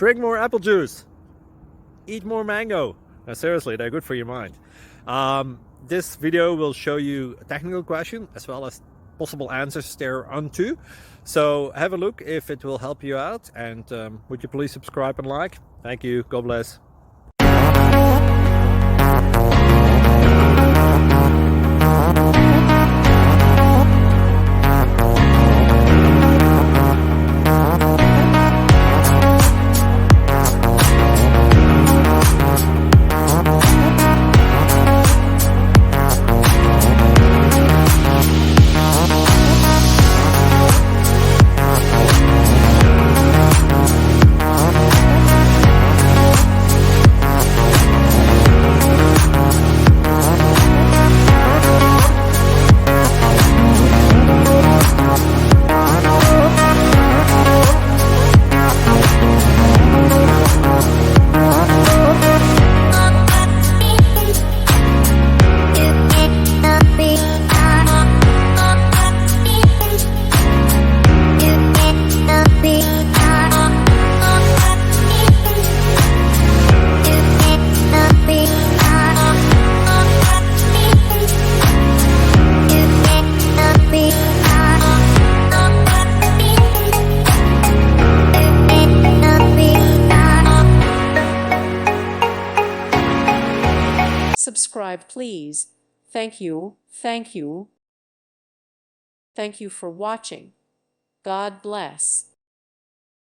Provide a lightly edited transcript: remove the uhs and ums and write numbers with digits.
Drink more apple juice. Eat more mango. No, seriously, they're good for your mind. This video will show you a technical question as well as possible answers thereunto. So have a look if it will help you out, and would you please subscribe and like? Thank you. God bless. Subscribe, please. Thank you. Thank you. Thank you for watching. God bless.